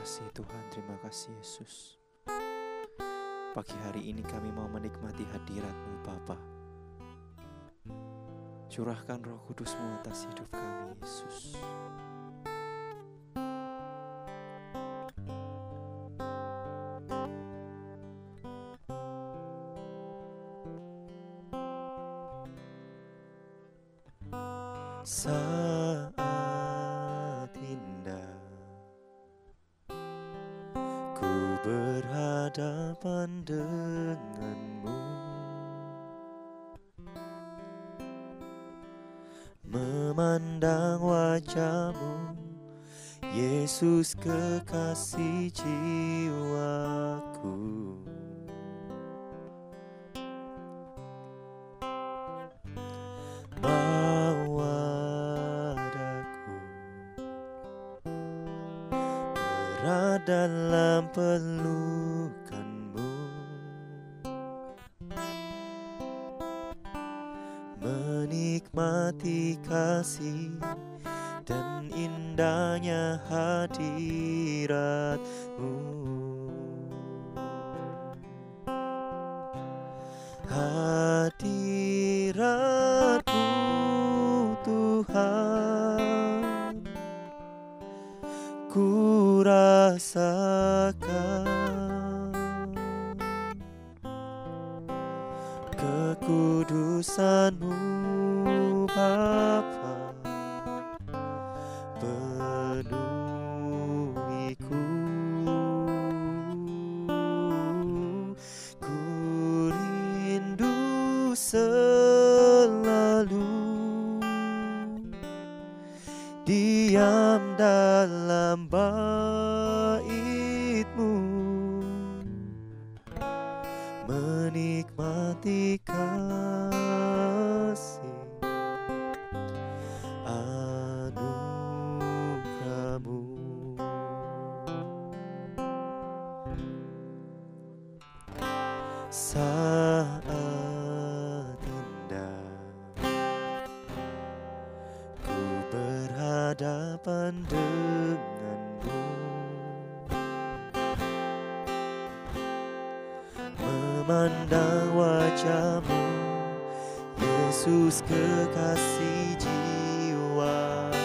kasih Tuhan, terima kasih Yesus. Pagi hari ini kami mau menikmati hadirat-Mu Bapa. Curahkan Roh Kudus-Mu atas hidup kami Yesus. Saat indah ku berhadapan denganmu, memandang wajah-Mu, Yesus kekasih jiwaku. Dalam pelukan-Mu, menikmati kasih dan indahnya hadirat-Mu. Hadirat-Mu Tuhan, ku rasakan kekudusan-Mu Bapa, penuhiku. Ku rindu selalu diam dalam bait-Mu, menikmati kasih anugerah-Mu. Saat indah ku berhadapan dengan-Mu, memandang wajah-Mu, Yesus kekasih jiwaku.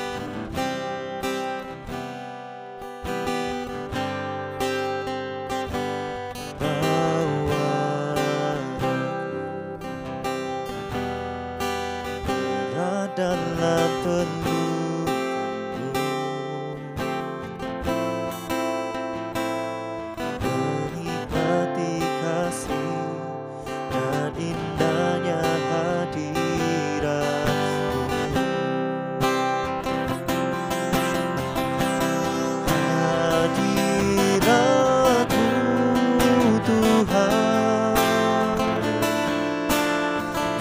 Bawa aku dalam pelukan-Mu, menikmati kasih dan indahnya hadirat-Mu. Hadirat-Mu Tuhan,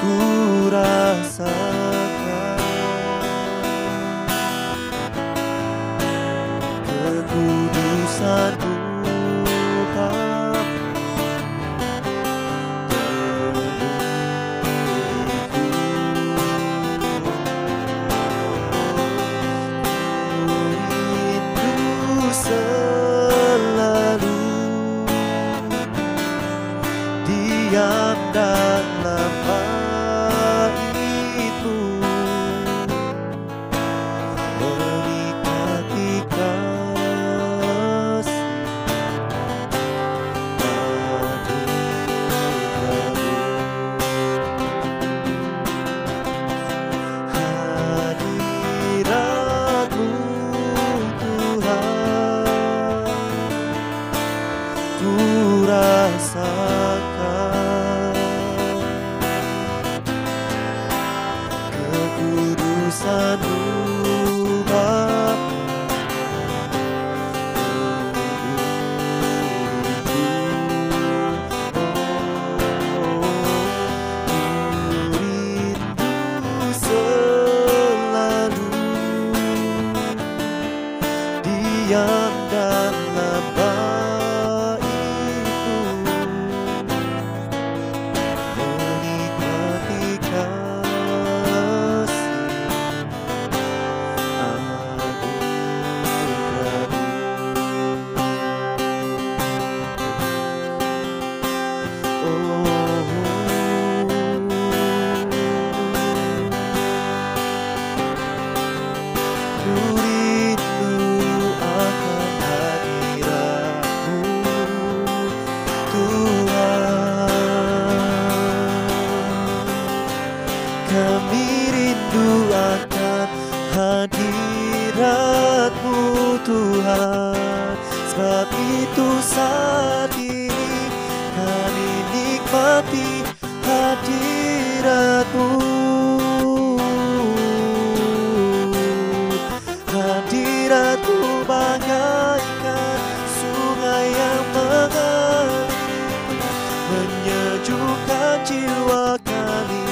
ku rasakan kekudusan-Mu Bapa, rindu selalu diam dalam bait-Mu, menikmati kasih anugerah-Mu. Hadirat-Mu Tuhan, ku rasakan kekudusan-Mu Bapa, ku rindu selalu diam dalam bait-Mu, menikmati kasih Kami rindu akan hadirat-Mu Tuhan. Sebab itu saat ini kami nikmati hadirat-Mu. Hadirat-Mu bagaikan sungai yang mengalir, menyejukkan jiwa kami.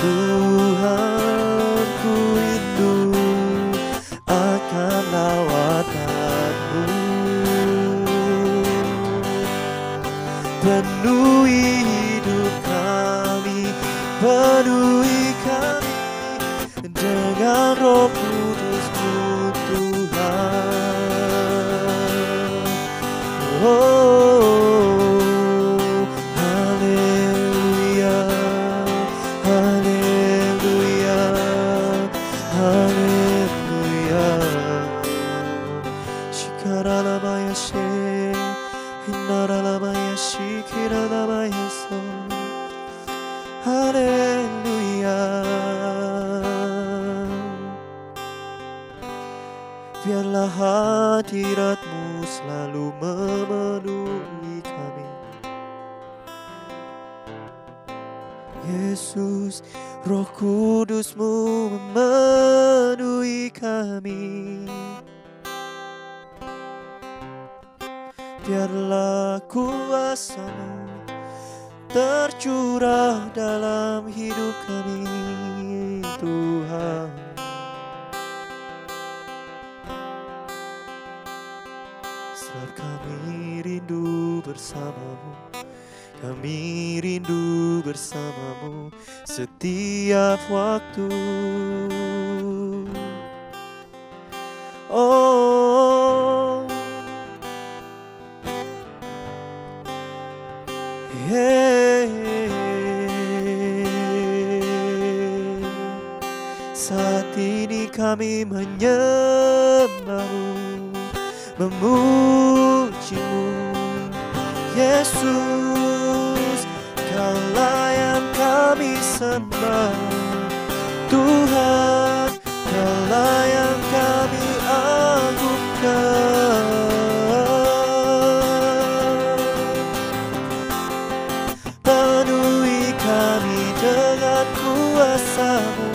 Tuhan, ku rindu akan lawatan-Mu. Penuhi hidup kami, penuhi kami dengan Roh Kudus-Mu Tuhan. Oh, haleluya, haleluya, haleluya. Shikaralabayashe, hinaralabayashi, kiralabayaso. Haleluya. Biarlah hadirat-Mu selalu memenuhi kami. Yesus, Roh Kudus-Mu memenuhi kami. Biarlah kuasa-Mu tercurah dalam hidup kami, Tuhan. Sebab kami rindu bersama-Mu, kami rindu bersama-Mu setiap waktu. Oh, saat ini kami menyembah-Mu, memuji-Mu. Yesus, Kaulah yang kami sembah. Tuhan, Kaulah yang kami agungkan. Penuhi kami dengan kuasa-Mu,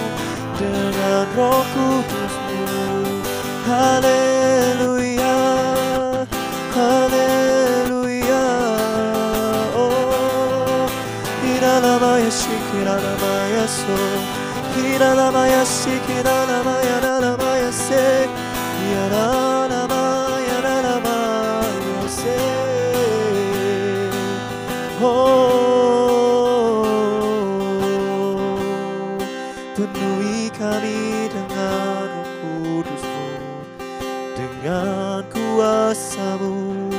dengan Roh Kudus-Mu. Haleluya, haleluya. Oh, kiralabayashi, kiralabayaso, kiralabayashi, kiralabayanabayase, yaralabayanabayase. Oh, penuhi kami dengan Roh Kudus-Mu, dengan kuasa-Mu.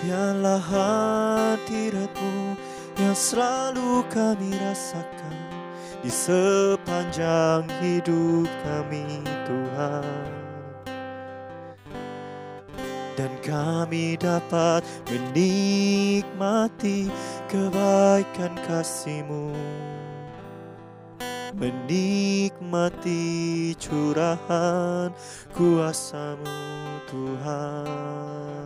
Biarlah hadirat-Mu yang selalu kami rasakan di sepanjang hidup kami, Tuhan. Dan kami dapat menikmati kebaikan kasih-Mu, menikmati curahan kuasa-Mu, Tuhan.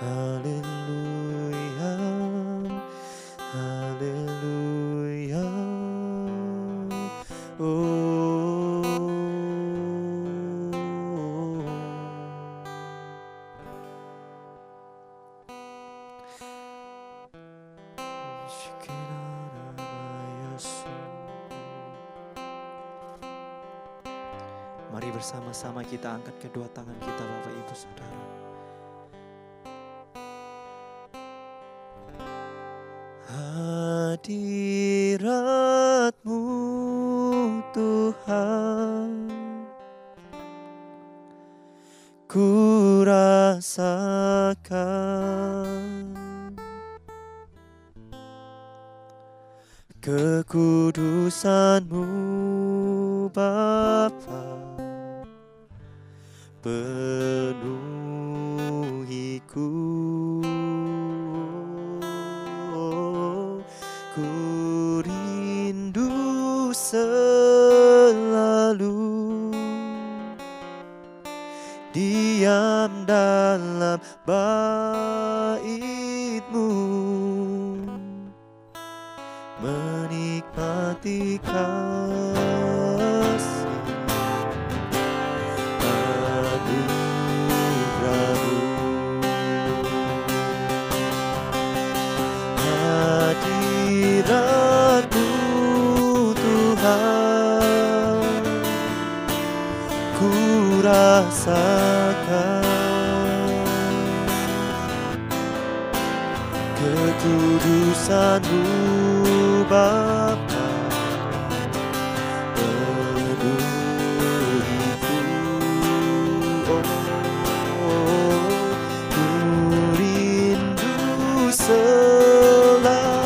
Haleluya, haleluya. Oh, mari bersama-sama kita angkat kedua tangan kita, Bapak Ibu Saudara. Hadirat-Mu Tuhan ku rasakan kekudusan-Mu Bapa, penuhiku. Ku rindu selalu diam dalam bait-Mu, menikmati kasih anugerah-Mu. Hadirat-Mu Tuhan ku rasakan, kekudusan-Mu Bapa, penuhiku. Ku rindu selalu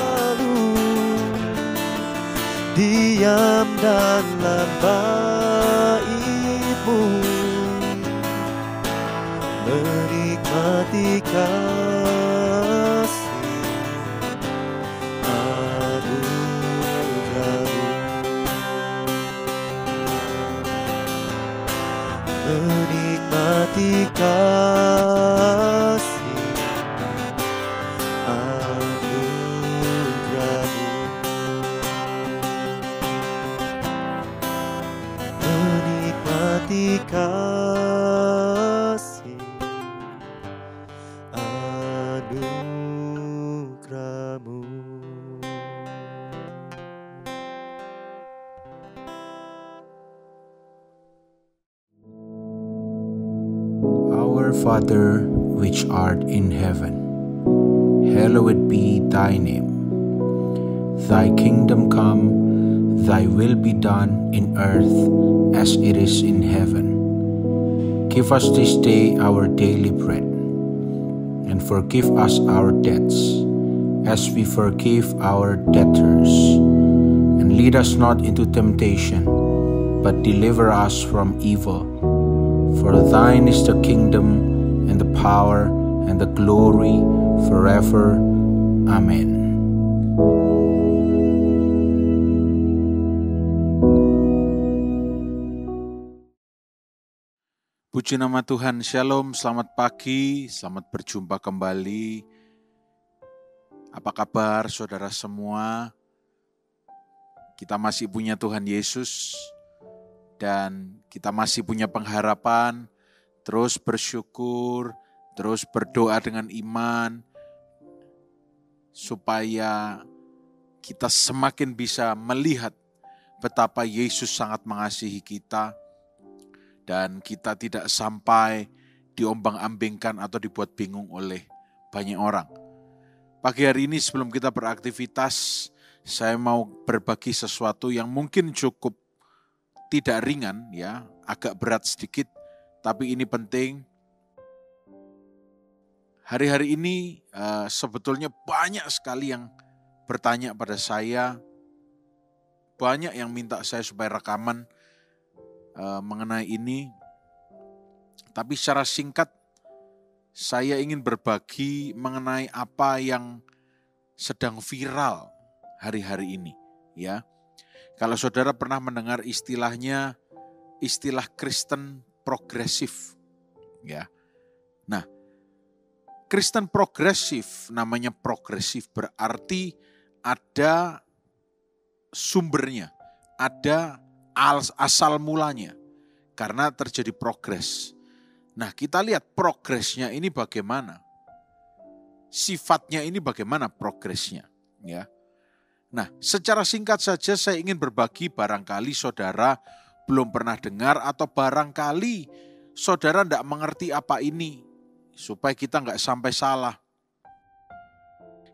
diam dalam bait-Mu, menikmati kasih anugerah-Mu, menikmati kasih anugerah-Mu, menikmati kasih anugerah-Mu. Our Father, which art in heaven, hallowed be thy name. Thy kingdom come, thy will be done in earth as it is in heaven. Give us this day our daily bread, and forgive us our debts, as we forgive our debtors. And lead us not into temptation, but deliver us from evil. For thine is the kingdom, and the power, and the glory, forever. Amen. Puji nama Tuhan, Shalom, selamat pagi, selamat berjumpa kembali. Apa kabar saudara semua? Kita masih punya Tuhan Yesus dan kita masih punya pengharapan, terus bersyukur, terus berdoa dengan iman, supaya kita semakin bisa melihat betapa Yesus sangat mengasihi kita, dan kita tidak sampai diombang-ambingkan atau dibuat bingung oleh banyak orang. Pagi hari ini sebelum kita beraktivitas, saya mau berbagi sesuatu yang mungkin cukup tidak ringan, ya, agak berat sedikit, tapi ini penting. Hari-hari ini sebetulnya banyak sekali yang bertanya pada saya, banyak yang minta saya supaya rekaman mengenai ini, tapi secara singkat saya ingin berbagi mengenai apa yang sedang viral hari-hari ini, ya. Kalau saudara pernah mendengar istilahnya, istilah Kristen progresif, ya. Nah, Kristen progresif, namanya progresif berarti ada sumbernya, ada asal mulanya, karena terjadi progres. Nah, kita lihat progresnya ini bagaimana, sifatnya ini bagaimana progresnya, ya. Nah, secara singkat saja saya ingin berbagi, barangkali saudara belum pernah dengar atau barangkali saudara tidak mengerti apa ini, supaya kita nggak sampai salah.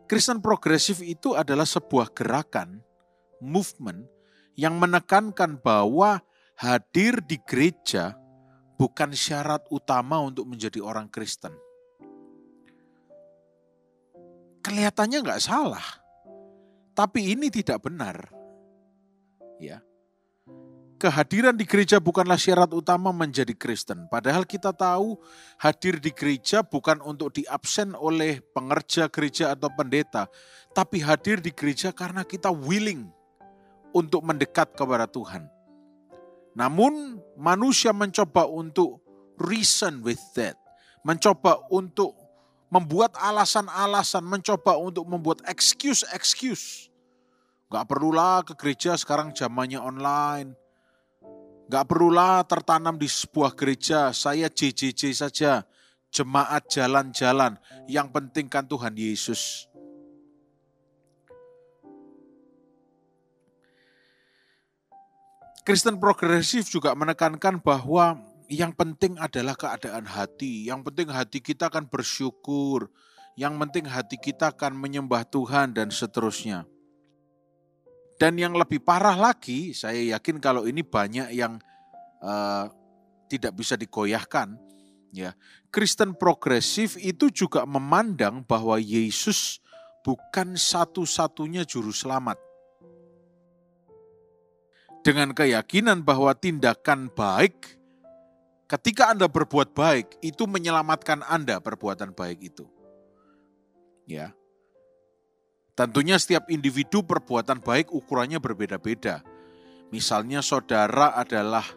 Kristen progresif itu adalah sebuah gerakan, movement, yang menekankan bahwa hadir di gereja bukan syarat utama untuk menjadi orang Kristen. Kelihatannya nggak salah, tapi ini tidak benar. Ya. Kehadiran di gereja bukanlah syarat utama menjadi Kristen. Padahal kita tahu hadir di gereja bukan untuk diabsen oleh pengerja gereja atau pendeta, tapi hadir di gereja karena kita willing untuk mendekat kepada Tuhan. Namun manusia mencoba untuk reason with that, mencoba untuk membuat alasan-alasan, mencoba untuk membuat excuse. Gak perlulah ke gereja, sekarang zamannya online. Gak perlulah tertanam di sebuah gereja, saya JJJ saja, jemaat jalan-jalan, yang penting kan Tuhan Yesus. Kristen progresif juga menekankan bahwa yang penting adalah keadaan hati, yang penting hati kita akan bersyukur, yang penting hati kita akan menyembah Tuhan dan seterusnya. Dan yang lebih parah lagi, saya yakin kalau ini banyak yang tidak bisa digoyahkan. Ya, Kristen progresif itu juga memandang bahwa Yesus bukan satu-satunya juru selamat. Dengan keyakinan bahwa tindakan baik, ketika Anda berbuat baik, itu menyelamatkan Anda perbuatan baik itu. Ya. Tentunya setiap individu perbuatan baik ukurannya berbeda-beda. Misalnya saudara adalah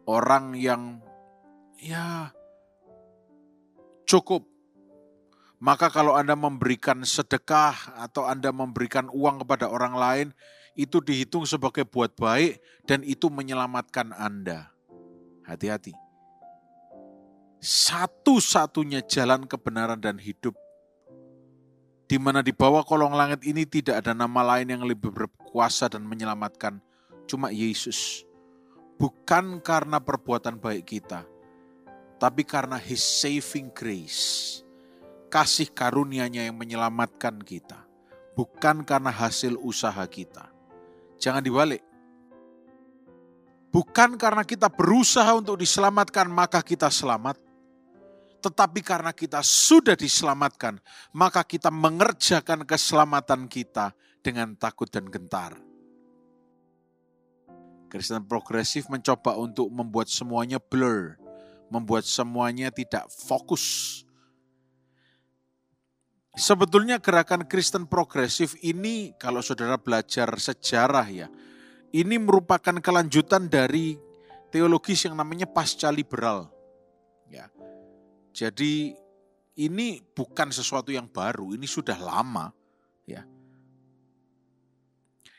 orang yang cukup. Maka kalau Anda memberikan sedekah atau Anda memberikan uang kepada orang lain, itu dihitung sebagai buat baik dan itu menyelamatkan Anda. Hati-hati. Satu-satunya jalan kebenaran dan hidup, di mana di bawah kolong langit ini tidak ada nama lain yang lebih berkuasa dan menyelamatkan, cuma Yesus. Bukan karena perbuatan baik kita, tapi karena His saving grace, kasih karunia-Nya yang menyelamatkan kita, bukan karena hasil usaha kita. Jangan dibalik. Bukan karena kita berusaha untuk diselamatkan maka kita selamat, tetapi karena kita sudah diselamatkan, maka kita mengerjakan keselamatan kita dengan takut dan gentar. Kristen progresif mencoba untuk membuat semuanya blur, membuat semuanya tidak fokus. Sebetulnya gerakan Kristen progresif ini, kalau saudara belajar sejarah ya, ini merupakan kelanjutan dari teologis yang namanya pasca liberal. Ya. Jadi ini bukan sesuatu yang baru, ini sudah lama. Ya.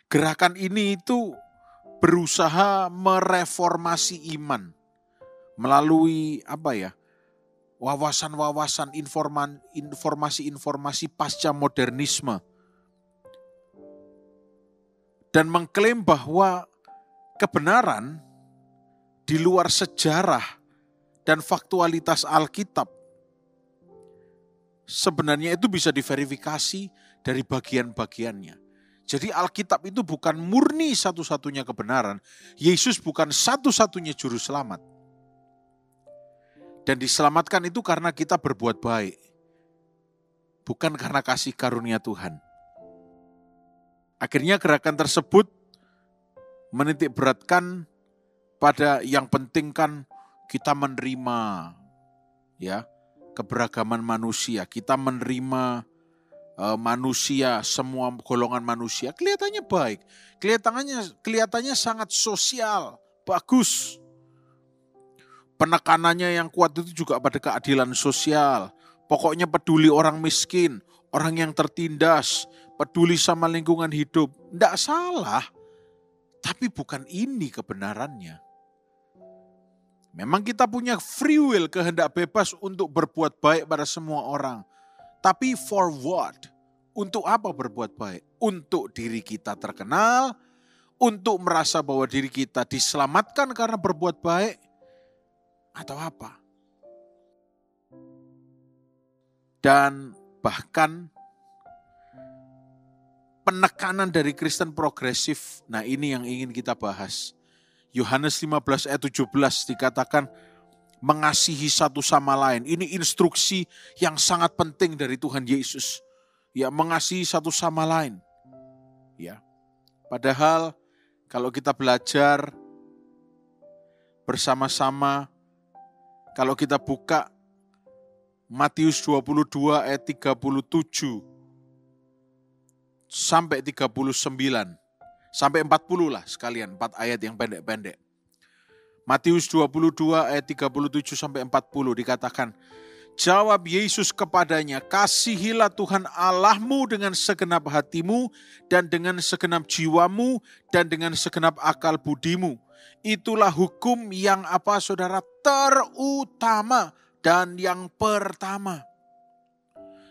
Gerakan ini itu berusaha mereformasi iman melalui wawasan-wawasan, informasi-informasi pasca modernisme. Dan mengklaim bahwa kebenaran di luar sejarah dan faktualitas Alkitab sebenarnya itu bisa diverifikasi dari bagian-bagiannya. Jadi Alkitab itu bukan murni satu-satunya kebenaran. Yesus bukan satu-satunya juru selamat. Dan diselamatkan itu karena kita berbuat baik. Bukan karena kasih karunia Tuhan. Akhirnya gerakan tersebut menitik beratkan pada yang penting kan kita menerima ya keberagaman manusia. Kita menerima manusia, semua golongan manusia. Kelihatannya baik. Kelihatannya sangat sosial, bagus. Penekanannya yang kuat itu juga pada keadilan sosial. Pokoknya peduli orang miskin, orang yang tertindas, peduli sama lingkungan hidup. Tidak salah, tapi bukan ini kebenarannya. Memang kita punya free will, kehendak bebas untuk berbuat baik pada semua orang. Tapi for what? Untuk apa berbuat baik? Untuk diri kita terkenal, untuk merasa bahwa diri kita diselamatkan karena berbuat baik, atau apa? Dan bahkan penekanan dari Kristen progresif, nah ini yang ingin kita bahas. Yohanes 15 ayat 17 dikatakan, mengasihi satu sama lain. Ini instruksi yang sangat penting dari Tuhan Yesus. Ya, mengasihi satu sama lain. Ya. Padahal kalau kita belajar bersama-sama, kalau kita buka Matius 22 ayat 37 sampai 39, sampai 40 lah sekalian, 4 ayat yang pendek-pendek. Matius 22 ayat 37 sampai 40 dikatakan, jawab Yesus kepadanya, kasihilah Tuhan Allahmu dengan segenap hatimu dan dengan segenap jiwamu dan dengan segenap akal budimu. Itulah hukum yang apa saudara? Terutama dan yang pertama.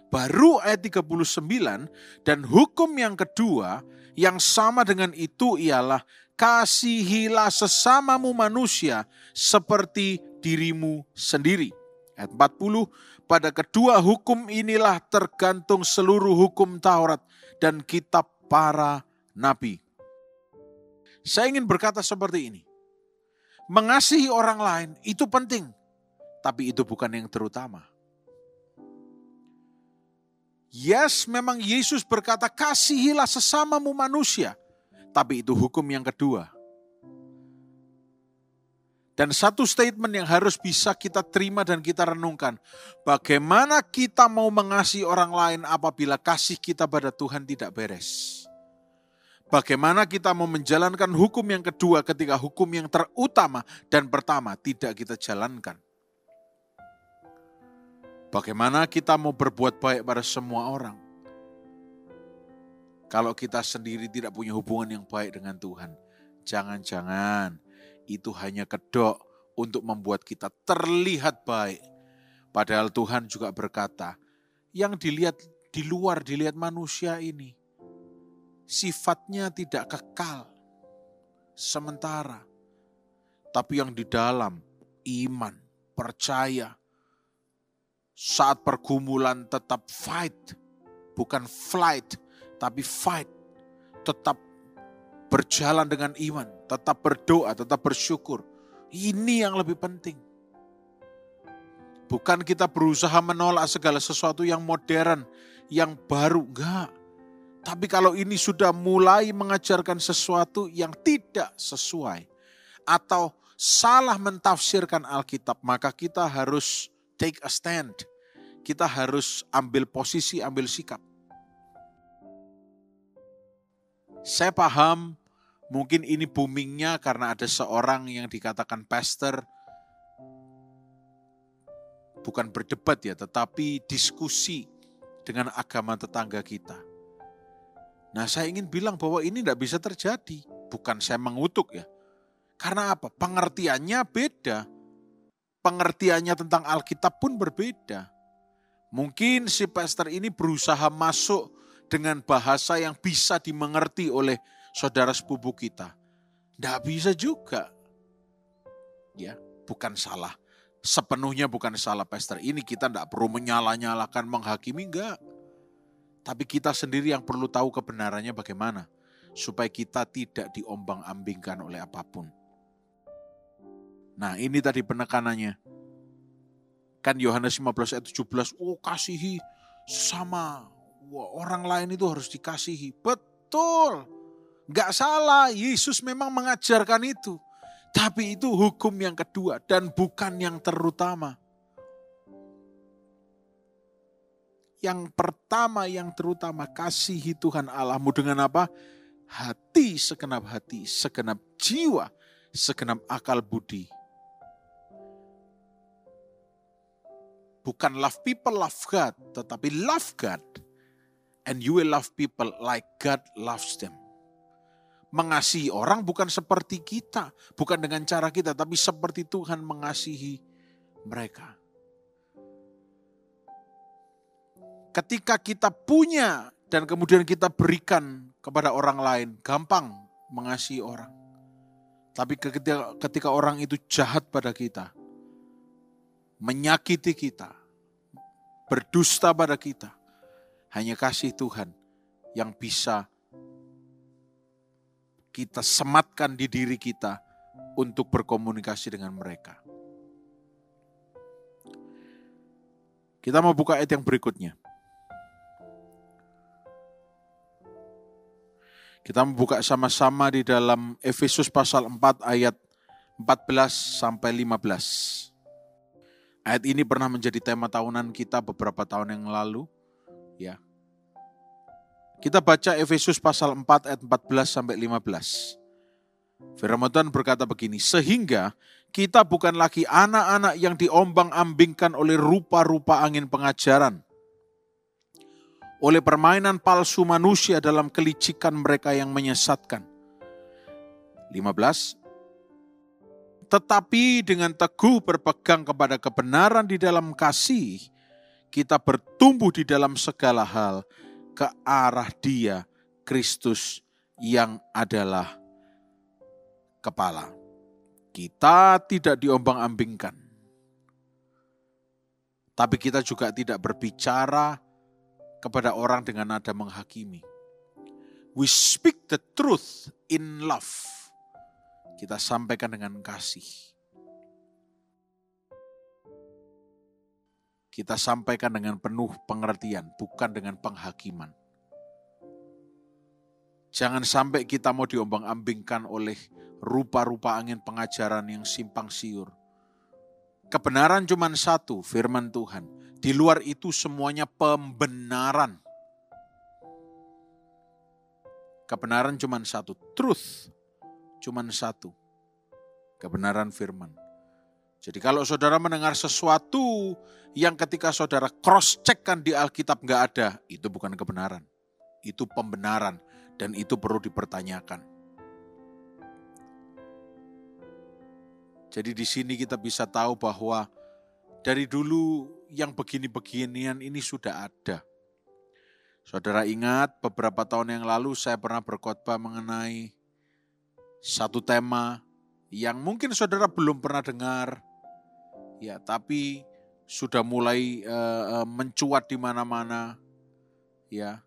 Baru ayat 39, dan hukum yang kedua yang sama dengan itu ialah kasihilah sesamamu manusia seperti dirimu sendiri. Ayat 40, pada kedua hukum inilah tergantung seluruh hukum Taurat dan kitab para nabi. Saya ingin berkata seperti ini. Mengasihi orang lain itu penting, tapi itu bukan yang terutama. Yes, memang Yesus berkata kasihilah sesamamu manusia, tapi itu hukum yang kedua. Dan satu statement yang harus bisa kita terima dan kita renungkan. Bagaimana kita mau mengasihi orang lain apabila kasih kita pada Tuhan tidak beres? Bagaimana kita mau menjalankan hukum yang kedua ketika hukum yang terutama dan pertama tidak kita jalankan? Bagaimana kita mau berbuat baik pada semua orang? Kalau kita sendiri tidak punya hubungan yang baik dengan Tuhan, jangan-jangan itu hanya kedok untuk membuat kita terlihat baik. Padahal Tuhan juga berkata, yang dilihat di luar, dilihat manusia ini, sifatnya tidak kekal, sementara. Tapi yang di dalam, iman, percaya, saat pergumulan tetap fight, bukan flight, tapi fight. Tetap berjalan dengan iman, tetap berdoa, tetap bersyukur. Ini yang lebih penting. Bukan kita berusaha menolak segala sesuatu yang modern, yang baru, enggak. Tapi kalau ini sudah mulai mengajarkan sesuatu yang tidak sesuai, atau salah mentafsirkan Alkitab, maka kita harus take a stand. Kita harus ambil posisi, ambil sikap. Saya paham mungkin ini boomingnya karena ada seorang yang dikatakan pastor, bukan berdebat ya, tetapi diskusi dengan agama tetangga kita. Nah, saya ingin bilang bahwa ini tidak bisa terjadi. Bukan saya mengutuk ya. Karena apa? Pengertiannya beda. Pengertiannya tentang Alkitab pun berbeda. Mungkin si pastor ini berusaha masuk dengan bahasa yang bisa dimengerti oleh saudara sepupu kita. Tidak bisa juga. Ya, bukan salah. Sepenuhnya bukan salah pastor ini. Kita tidak perlu menyalah-nyalakan, menghakimi, enggak. Tapi kita sendiri yang perlu tahu kebenarannya bagaimana. Supaya kita tidak diombang-ambingkan oleh apapun. Nah, ini tadi penekanannya. Kan Yohanes 15 ayat 17, kasihi sesama. Orang lain itu harus dikasihi. Betul. Enggak salah, Yesus memang mengajarkan itu. Tapi itu hukum yang kedua dan bukan yang terutama. Yang pertama, yang terutama, kasihi Tuhan Allahmu dengan apa? Hati, segenap jiwa, segenap akal budi. Bukan love people, love God. Tetapi love God. And you will love people like God loves them. Mengasihi orang bukan seperti kita. Bukan dengan cara kita. Tapi seperti Tuhan mengasihi mereka. Ketika kita punya dan kemudian kita berikan kepada orang lain, gampang mengasihi orang. Tapi ketika orang itu jahat pada kita, menyakiti kita, berdusta pada kita, hanya kasih Tuhan yang bisa kita sematkan di diri kita untuk berkomunikasi dengan mereka. Kita mau buka ayat yang berikutnya. Kita membuka sama-sama di dalam Efesus pasal 4 ayat 14 sampai 15. Ayat ini pernah menjadi tema tahunan kita beberapa tahun yang lalu. Ya. Kita baca Efesus pasal 4 ayat 14 sampai 15. Firman Tuhan berkata begini, sehingga kita bukan lagi anak-anak yang diombang-ambingkan oleh rupa-rupa angin pengajaran, oleh permainan palsu manusia dalam kelicikan mereka yang menyesatkan. 15. Tetapi dengan teguh berpegang kepada kebenaran di dalam kasih, kita bertumbuh di dalam segala hal ke arah Dia, Kristus yang adalah kepala. Kita tidak diombang-ambingkan, tapi kita juga tidak berbicara kepada orang dengan nada menghakimi. We speak the truth in love. Kita sampaikan dengan kasih. Kita sampaikan dengan penuh pengertian, bukan dengan penghakiman. Jangan sampai kita mau diombang-ambingkan oleh rupa-rupa angin pengajaran yang simpang siur. Kebenaran cuma satu, firman Tuhan. Di luar itu semuanya pembenaran. Kebenaran cuma satu, truth cuma satu. Kebenaran firman. Jadi kalau saudara mendengar sesuatu yang ketika saudara cross-check-kan di Alkitab nggak ada, itu bukan kebenaran. Itu pembenaran dan itu perlu dipertanyakan. Jadi di sini kita bisa tahu bahwa dari dulu yang begini-beginian ini sudah ada. Saudara ingat beberapa tahun yang lalu saya pernah berkhotbah mengenai satu tema yang mungkin saudara belum pernah dengar. Ya, tapi sudah mulai mencuat di mana-mana. Ya.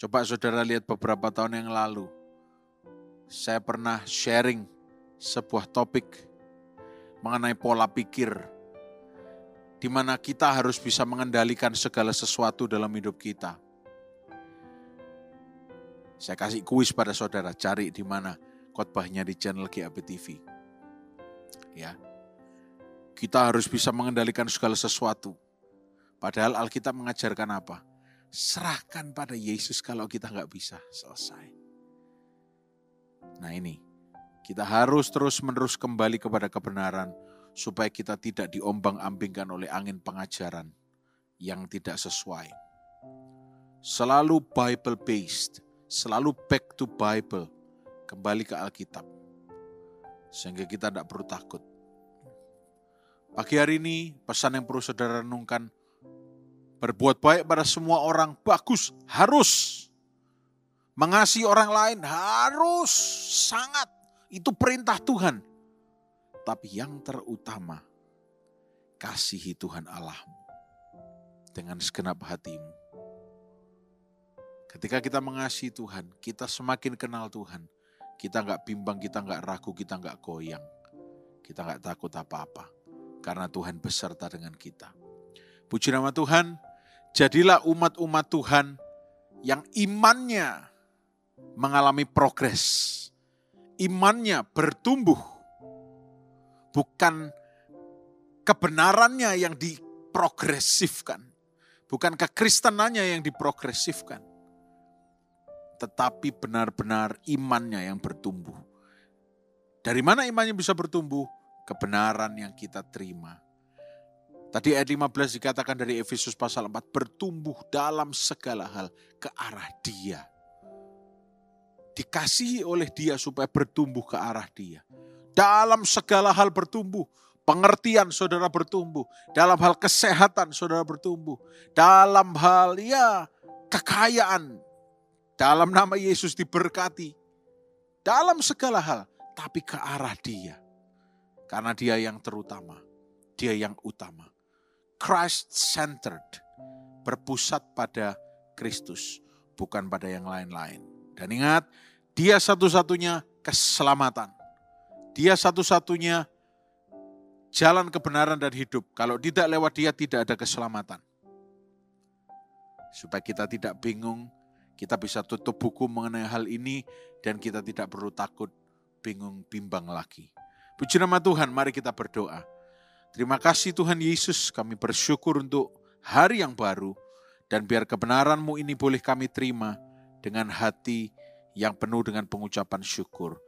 Coba saudara lihat beberapa tahun yang lalu. Saya pernah sharing sebuah topik mengenai pola pikir, di mana kita harus bisa mengendalikan segala sesuatu dalam hidup kita. Saya kasih kuis pada saudara, cari di mana khotbahnya di channel GAB TV. Ya, kita harus bisa mengendalikan segala sesuatu. Padahal Alkitab mengajarkan apa? Serahkan pada Yesus kalau kita nggak bisa, selesai. Nah ini, kita harus terus-menerus kembali kepada kebenaran supaya kita tidak diombang-ambingkan oleh angin pengajaran yang tidak sesuai. Selalu Bible-based, selalu back to Bible, kembali ke Alkitab. Sehingga kita tidak perlu takut. Pagi hari ini, pesan yang perlu saudara renungkan, berbuat baik pada semua orang, bagus, harus. Mengasihi orang lain, harus, sangat. Itu perintah Tuhan. Tapi yang terutama, kasihi Tuhan Allahmu dengan segenap hatimu. Ketika kita mengasihi Tuhan, kita semakin kenal Tuhan. Kita nggak bimbang, kita nggak ragu, kita nggak goyang. Kita nggak takut apa-apa. Karena Tuhan beserta dengan kita. Puji nama Tuhan, jadilah umat-umat Tuhan yang imannya mengalami progres. Imannya bertumbuh. Bukan kebenarannya yang diprogresifkan. Bukan kekristenannya yang diprogresifkan. Tetapi benar-benar imannya yang bertumbuh. Dari mana imannya bisa bertumbuh? Kebenaran yang kita terima. Tadi ayat 15 dikatakan dari Efesus pasal 4, bertumbuh dalam segala hal ke arah Dia. Dikasihi oleh Dia supaya bertumbuh ke arah Dia. Dalam segala hal bertumbuh. Pengertian saudara bertumbuh. Dalam hal kesehatan saudara bertumbuh. Dalam hal kekayaan. Dalam nama Yesus diberkati. Dalam segala hal. Tapi ke arah Dia. Karena Dia yang terutama. Dia yang utama. Christ-centered. Berpusat pada Kristus. Bukan pada yang lain-lain. Dan ingat, Dia satu-satunya keselamatan. Dia satu-satunya jalan kebenaran dan hidup. Kalau tidak lewat dia tidak ada keselamatan. Supaya kita tidak bingung, kita bisa tutup buku mengenai hal ini dan kita tidak perlu takut, bingung, bimbang lagi. Puji nama Tuhan, mari kita berdoa. Terima kasih Tuhan Yesus, kami bersyukur untuk hari yang baru dan biar kebenaran-Mu ini boleh kami terima dengan hati yang penuh dengan pengucapan syukur.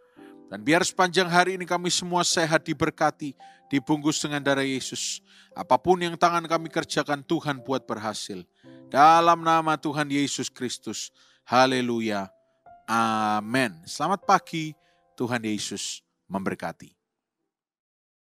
Dan biar sepanjang hari ini kami semua sehat, diberkati, dibungkus dengan darah Yesus. Apapun yang tangan kami kerjakan, Tuhan buat berhasil. Dalam nama Tuhan Yesus Kristus. Haleluya. Amin. Selamat pagi, Tuhan Yesus memberkati.